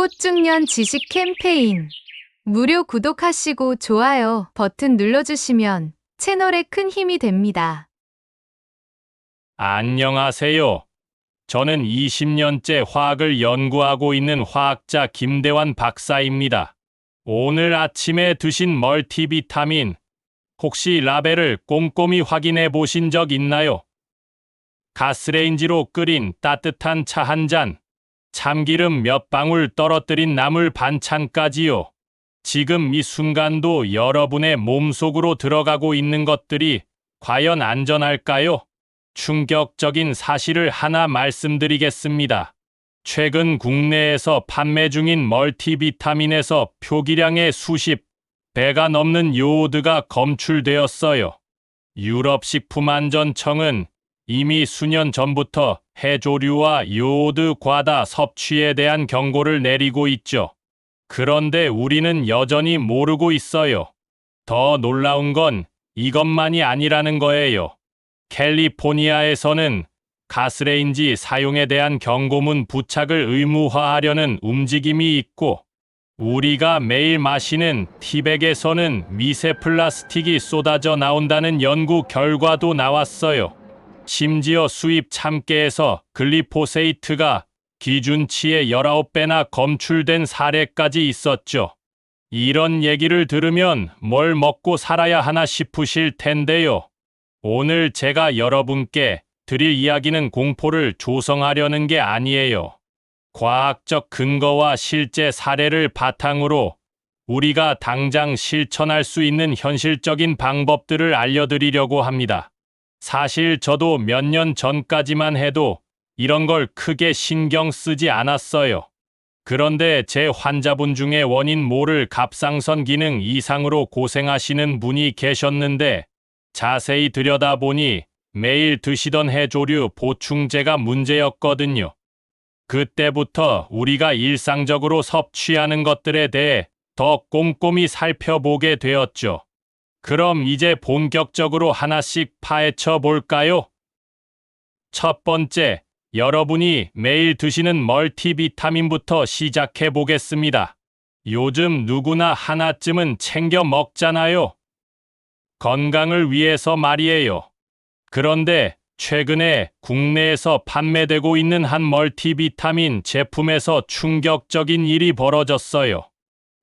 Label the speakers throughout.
Speaker 1: 꽃중년 지식 캠페인. 무료 구독하시고 좋아요 버튼 눌러주시면 채널에 큰 힘이 됩니다.
Speaker 2: 안녕하세요. 저는 20년째 화학을 연구하고 있는 화학자 김대환 박사입니다. 오늘 아침에 드신 멀티비타민, 혹시 라벨을 꼼꼼히 확인해 보신 적 있나요? 가스레인지로 끓인 따뜻한 차 한 잔, 참기름 몇 방울 떨어뜨린 나물 반찬까지요. 지금 이 순간도 여러분의 몸속으로 들어가고 있는 것들이 과연 안전할까요? 충격적인 사실을 하나 말씀드리겠습니다. 최근 국내에서 판매 중인 멀티비타민에서 표기량의 수십 배가 넘는 요오드가 검출되었어요. 유럽식품안전청은 이미 수년 전부터 해조류와 요오드 과다 섭취에 대한 경고를 내리고 있죠. 그런데 우리는 여전히 모르고 있어요. 더 놀라운 건 이것만이 아니라는 거예요. 캘리포니아에서는 가스레인지 사용에 대한 경고문 부착을 의무화하려는 움직임이 있고, 우리가 매일 마시는 티백에서는 미세 플라스틱이 쏟아져 나온다는 연구 결과도 나왔어요. 심지어 수입 참깨에서 글리포세이트가 기준치의 19배나 검출된 사례까지 있었죠. 이런 얘기를 들으면 뭘 먹고 살아야 하나 싶으실 텐데요. 오늘 제가 여러분께 드릴 이야기는 공포를 조성하려는 게 아니에요. 과학적 근거와 실제 사례를 바탕으로 우리가 당장 실천할 수 있는 현실적인 방법들을 알려드리려고 합니다. 사실 저도 몇 년 전까지만 해도 이런 걸 크게 신경 쓰지 않았어요. 그런데 제 환자분 중에 원인 모를 갑상선 기능 이상으로 고생하시는 분이 계셨는데, 자세히 들여다보니 매일 드시던 해조류 보충제가 문제였거든요. 그때부터 우리가 일상적으로 섭취하는 것들에 대해 더 꼼꼼히 살펴보게 되었죠. 그럼 이제 본격적으로 하나씩 파헤쳐 볼까요? 첫 번째, 여러분이 매일 드시는 멀티비타민부터 시작해 보겠습니다. 요즘 누구나 하나쯤은 챙겨 먹잖아요. 건강을 위해서 말이에요. 그런데 최근에 국내에서 판매되고 있는 한 멀티비타민 제품에서 충격적인 일이 벌어졌어요.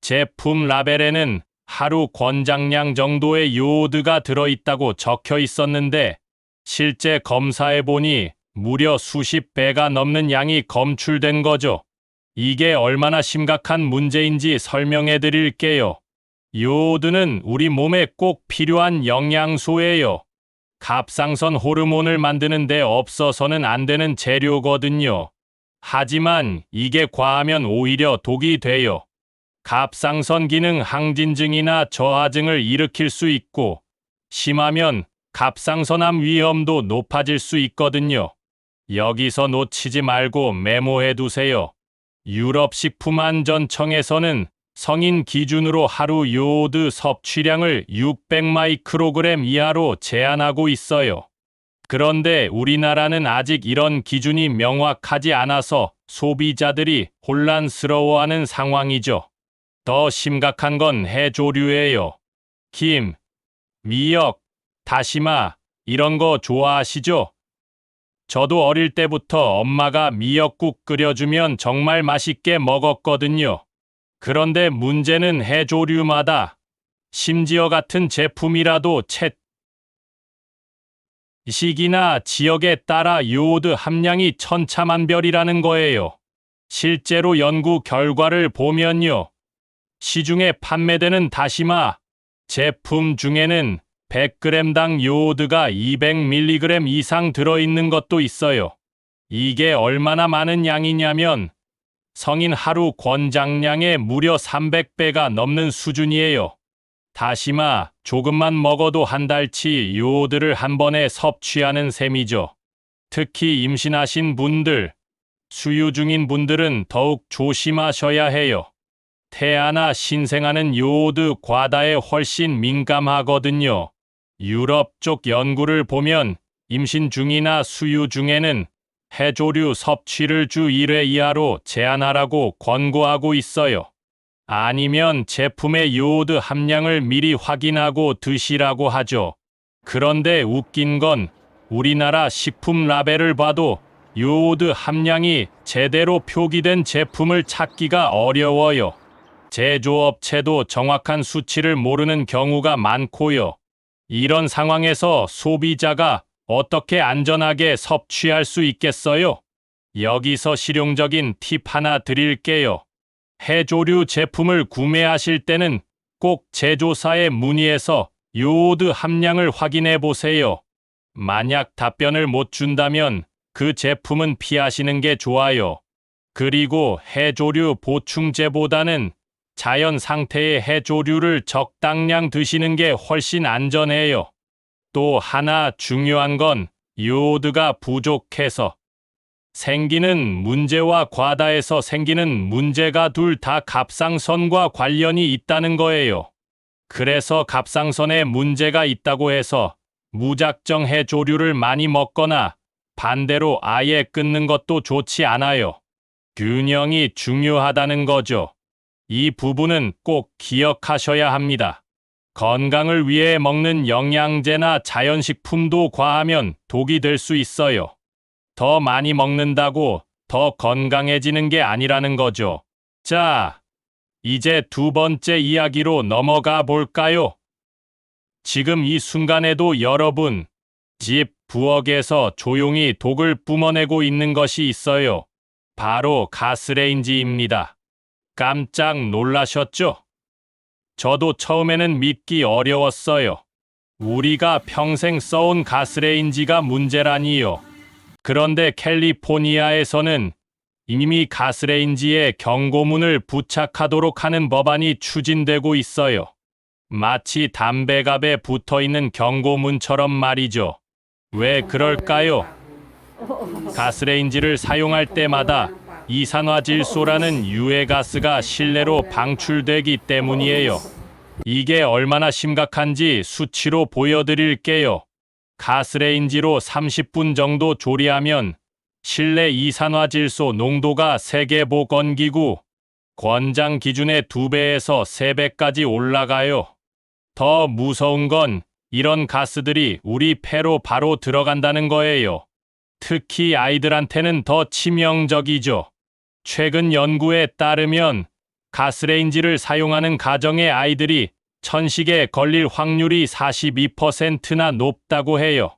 Speaker 2: 제품 라벨에는 하루 권장량 정도의 요오드가 들어있다고 적혀 있었는데, 실제 검사해보니 무려 수십 배가 넘는 양이 검출된 거죠. 이게 얼마나 심각한 문제인지 설명해 드릴게요. 요오드는 우리 몸에 꼭 필요한 영양소예요. 갑상선 호르몬을 만드는 데 없어서는 안 되는 재료거든요. 하지만 이게 과하면 오히려 독이 돼요. 갑상선 기능 항진증이나 저하증을 일으킬 수 있고, 심하면 갑상선암 위험도 높아질 수 있거든요. 여기서 놓치지 말고 메모해 두세요. 유럽식품안전청에서는 성인 기준으로 하루 요오드 섭취량을 600 마이크로그램 이하로 제한하고 있어요. 그런데 우리나라는 아직 이런 기준이 명확하지 않아서 소비자들이 혼란스러워하는 상황이죠. 더 심각한 건 해조류예요. 김, 미역, 다시마, 이런 거 좋아하시죠? 저도 어릴 때부터 엄마가 미역국 끓여주면 정말 맛있게 먹었거든요. 그런데 문제는 해조류마다, 심지어 같은 제품이라도 시기나 지역에 따라 요오드 함량이 천차만별이라는 거예요. 실제로 연구 결과를 보면요. 시중에 판매되는 다시마 제품 중에는 100g당 요오드가 200mg 이상 들어있는 것도 있어요. 이게 얼마나 많은 양이냐면 성인 하루 권장량의 무려 300배가 넘는 수준이에요. 다시마 조금만 먹어도 한 달치 요오드를 한 번에 섭취하는 셈이죠. 특히 임신하신 분들, 수유 중인 분들은 더욱 조심하셔야 해요. 태아나 신생아는 요오드 과다에 훨씬 민감하거든요. 유럽 쪽 연구를 보면 임신 중이나 수유 중에는 해조류 섭취를 주 1회 이하로 제한하라고 권고하고 있어요. 아니면 제품의 요오드 함량을 미리 확인하고 드시라고 하죠. 그런데 웃긴 건 우리나라 식품 라벨을 봐도 요오드 함량이 제대로 표기된 제품을 찾기가 어려워요. 제조업체도 정확한 수치를 모르는 경우가 많고요. 이런 상황에서 소비자가 어떻게 안전하게 섭취할 수 있겠어요? 여기서 실용적인 팁 하나 드릴게요. 해조류 제품을 구매하실 때는 꼭 제조사에 문의해서 요오드 함량을 확인해 보세요. 만약 답변을 못 준다면 그 제품은 피하시는 게 좋아요. 그리고 해조류 보충제보다는 자연 상태의 해조류를 적당량 드시는 게 훨씬 안전해요. 또 하나 중요한 건 요오드가 부족해서 생기는 문제와 과다해서 생기는 문제가 둘 다 갑상선과 관련이 있다는 거예요. 그래서 갑상선에 문제가 있다고 해서 무작정 해조류를 많이 먹거나 반대로 아예 끊는 것도 좋지 않아요. 균형이 중요하다는 거죠. 이 부분은 꼭 기억하셔야 합니다. 건강을 위해 먹는 영양제나 자연식품도 과하면 독이 될 수 있어요. 더 많이 먹는다고 더 건강해지는 게 아니라는 거죠. 자, 이제 두 번째 이야기로 넘어가 볼까요? 지금 이 순간에도 여러분, 집, 부엌에서 조용히 독을 뿜어내고 있는 것이 있어요. 바로 가스레인지입니다. 깜짝 놀라셨죠? 저도 처음에는 믿기 어려웠어요. 우리가 평생 써온 가스레인지가 문제라니요. 그런데 캘리포니아에서는 이미 가스레인지에 경고문을 부착하도록 하는 법안이 추진되고 있어요. 마치 담배갑에 붙어있는 경고문처럼 말이죠. 왜 그럴까요? 가스레인지를 사용할 때마다 이산화질소라는 유해가스가 실내로 방출되기 때문이에요. 이게 얼마나 심각한지 수치로 보여드릴게요. 가스레인지로 30분 정도 조리하면 실내 이산화질소 농도가 세계보건기구 권장 기준의 2배에서 3배까지 올라가요. 더 무서운 건 이런 가스들이 우리 폐로 바로 들어간다는 거예요. 특히 아이들한테는 더 치명적이죠. 최근 연구에 따르면 가스레인지를 사용하는 가정의 아이들이 천식에 걸릴 확률이 42%나 높다고 해요.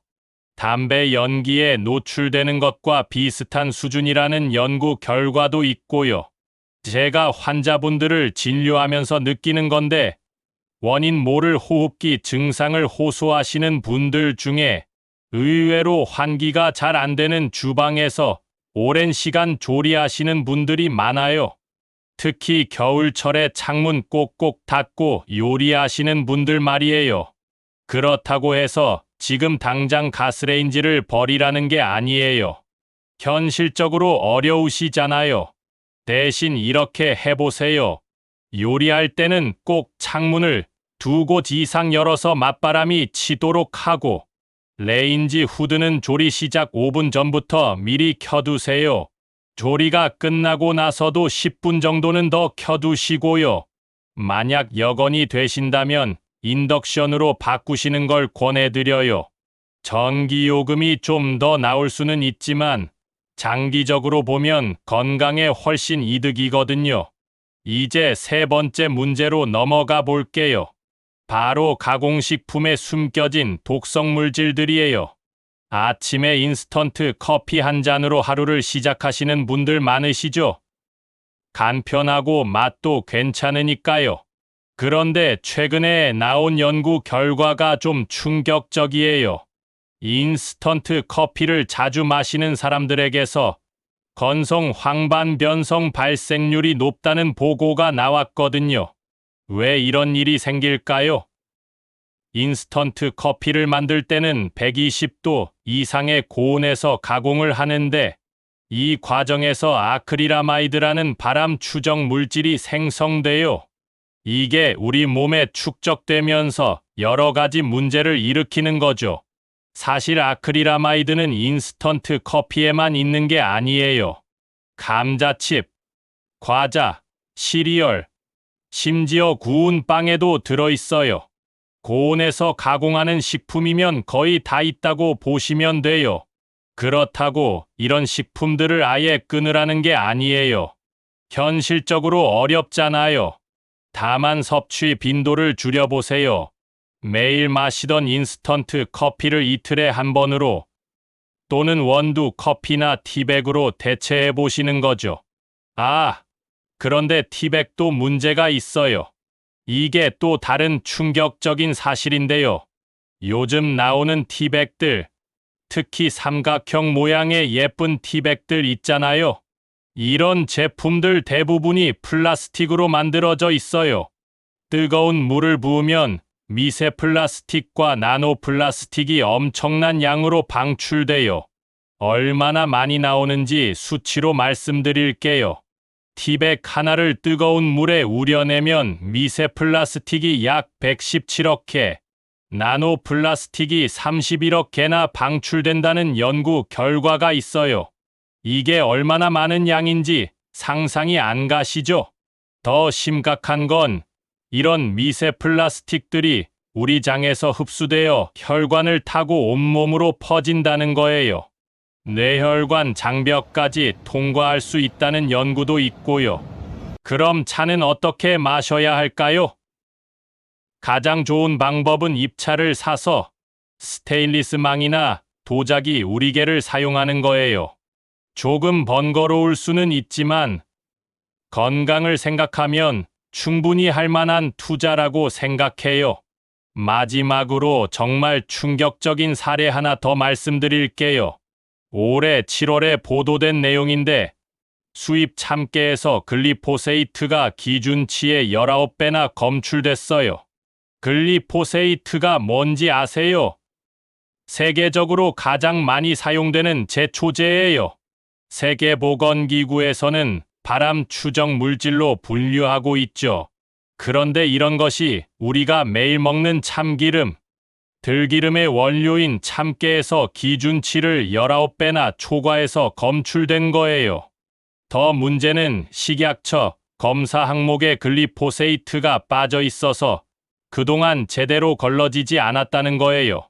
Speaker 2: 담배 연기에 노출되는 것과 비슷한 수준이라는 연구 결과도 있고요. 제가 환자분들을 진료하면서 느끼는 건데 원인 모를 호흡기 증상을 호소하시는 분들 중에 의외로 환기가 잘 안 되는 주방에서 오랜 시간 조리하시는 분들이 많아요. 특히 겨울철에 창문 꼭꼭 닫고 요리하시는 분들 말이에요. 그렇다고 해서 지금 당장 가스레인지를 버리라는 게 아니에요. 현실적으로 어려우시잖아요. 대신 이렇게 해보세요. 요리할 때는 꼭 창문을 2곳 이상 열어서 맞바람이 치도록 하고 레인지 후드는 조리 시작 5분 전부터 미리 켜두세요. 조리가 끝나고 나서도 10분 정도는 더 켜두시고요. 만약 여건이 되신다면 인덕션으로 바꾸시는 걸 권해드려요. 전기요금이 좀 더 나올 수는 있지만 장기적으로 보면 건강에 훨씬 이득이거든요. 이제 세 번째 문제로 넘어가 볼게요. 바로 가공식품에 숨겨진 독성 물질들이에요. 아침에 인스턴트 커피 한 잔으로 하루를 시작하시는 분들 많으시죠? 간편하고 맛도 괜찮으니까요. 그런데 최근에 나온 연구 결과가 좀 충격적이에요. 인스턴트 커피를 자주 마시는 사람들에게서 건성 황반 변성 발생률이 높다는 보고가 나왔거든요. 왜 이런 일이 생길까요? 인스턴트 커피를 만들 때는 120도 이상의 고온에서 가공을 하는데 이 과정에서 아크릴아마이드라는 발암 추정 물질이 생성돼요. 이게 우리 몸에 축적되면서 여러 가지 문제를 일으키는 거죠. 사실 아크릴아마이드는 인스턴트 커피에만 있는 게 아니에요. 감자칩, 과자, 시리얼, 심지어 구운 빵에도 들어있어요. 고온에서 가공하는 식품이면 거의 다 있다고 보시면 돼요. 그렇다고 이런 식품들을 아예 끊으라는 게 아니에요. 현실적으로 어렵잖아요. 다만 섭취 빈도를 줄여보세요. 매일 마시던 인스턴트 커피를 이틀에 한 번으로 또는 원두 커피나 티백으로 대체해 보시는 거죠. 아, 그런데 티백도 문제가 있어요. 이게 또 다른 충격적인 사실인데요. 요즘 나오는 티백들, 특히 삼각형 모양의 예쁜 티백들 있잖아요. 이런 제품들 대부분이 플라스틱으로 만들어져 있어요. 뜨거운 물을 부으면 미세 플라스틱과 나노 플라스틱이 엄청난 양으로 방출돼요. 얼마나 많이 나오는지 수치로 말씀드릴게요. 티백 하나를 뜨거운 물에 우려내면 미세 플라스틱이 약 117억 개, 나노 플라스틱이 31억 개나 방출된다는 연구 결과가 있어요. 이게 얼마나 많은 양인지 상상이 안 가시죠? 더 심각한 건 이런 미세 플라스틱들이 우리 장에서 흡수되어 혈관을 타고 온몸으로 퍼진다는 거예요. 뇌혈관 장벽까지 통과할 수 있다는 연구도 있고요. 그럼 차는 어떻게 마셔야 할까요? 가장 좋은 방법은 입차를 사서 스테인리스 망이나 도자기 우리개를 사용하는 거예요. 조금 번거로울 수는 있지만 건강을 생각하면 충분히 할 만한 투자라고 생각해요. 마지막으로 정말 충격적인 사례 하나 더 말씀드릴게요. 올해 7월에 보도된 내용인데 수입 참깨에서 글리포세이트가 기준치의 19배나 검출됐어요. 글리포세이트가 뭔지 아세요? 세계적으로 가장 많이 사용되는 제초제예요. 세계보건기구에서는 발암 추정 물질로 분류하고 있죠. 그런데 이런 것이 우리가 매일 먹는 참기름, 들기름의 원료인 참깨에서 기준치를 19배나 초과해서 검출된 거예요. 더 문제는 식약처 검사 항목에 글리포세이트가 빠져 있어서 그동안 제대로 걸러지지 않았다는 거예요.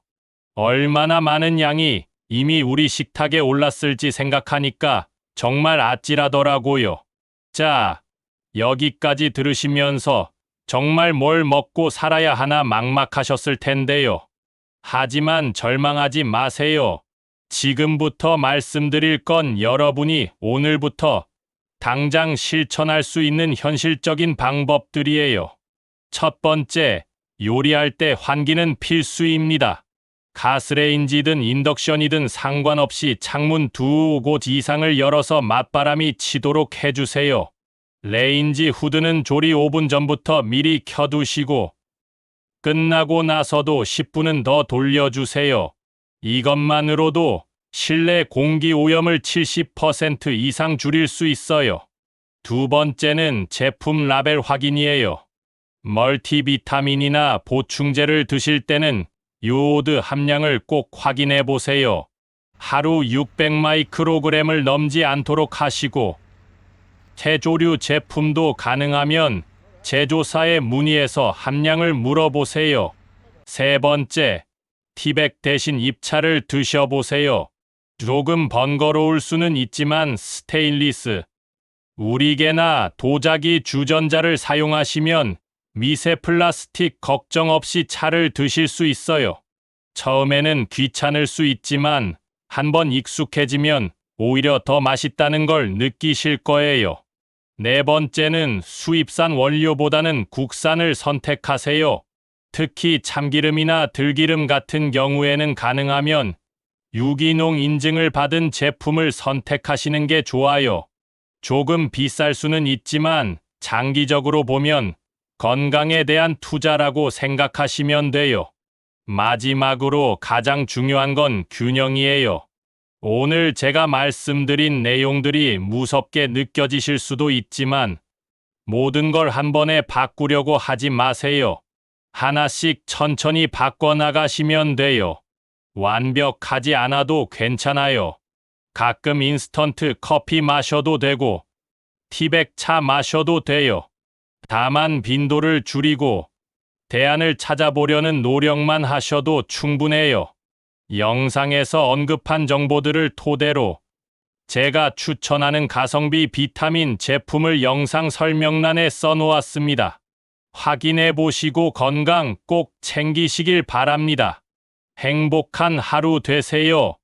Speaker 2: 얼마나 많은 양이 이미 우리 식탁에 올랐을지 생각하니까 정말 아찔하더라고요. 자, 여기까지 들으시면서 정말 뭘 먹고 살아야 하나 막막하셨을 텐데요. 하지만 절망하지 마세요. 지금부터 말씀드릴 건 여러분이 오늘부터 당장 실천할 수 있는 현실적인 방법들이에요. 첫 번째, 요리할 때 환기는 필수입니다. 가스레인지든 인덕션이든 상관없이 창문 2곳 이상을 열어서 맞바람이 치도록 해주세요. 레인지 후드는 조리 5분 전부터 미리 켜두시고 끝나고 나서도 10분은 더 돌려주세요. 이것만으로도 실내 공기 오염을 70% 이상 줄일 수 있어요. 두 번째는 제품 라벨 확인이에요. 멀티비타민이나 보충제를 드실 때는 요오드 함량을 꼭 확인해 보세요. 하루 600 마이크로그램을 넘지 않도록 하시고 제조류 제품도 가능하면 제조사에 문의해서 함량을 물어보세요. 세 번째, 티백 대신 입차를 드셔보세요. 조금 번거로울 수는 있지만 스테인리스, 우리개나 도자기 주전자를 사용하시면 미세 플라스틱 걱정 없이 차를 드실 수 있어요. 처음에는 귀찮을 수 있지만 한번 익숙해지면 오히려 더 맛있다는 걸 느끼실 거예요. 네 번째는 수입산 원료보다는 국산을 선택하세요. 특히 참기름이나 들기름 같은 경우에는 가능하면 유기농 인증을 받은 제품을 선택하시는 게 좋아요. 조금 비쌀 수는 있지만 장기적으로 보면 건강에 대한 투자라고 생각하시면 돼요. 마지막으로 가장 중요한 건 균형이에요. 오늘 제가 말씀드린 내용들이 무섭게 느껴지실 수도 있지만 모든 걸 한 번에 바꾸려고 하지 마세요. 하나씩 천천히 바꿔나가시면 돼요. 완벽하지 않아도 괜찮아요. 가끔 인스턴트 커피 마셔도 되고, 티백 차 마셔도 돼요. 다만 빈도를 줄이고 대안을 찾아보려는 노력만 하셔도 충분해요. 영상에서 언급한 정보들을 토대로 제가 추천하는 가성비 비타민 제품을 영상 설명란에 써놓았습니다. 확인해 보시고 건강 꼭 챙기시길 바랍니다. 행복한 하루 되세요.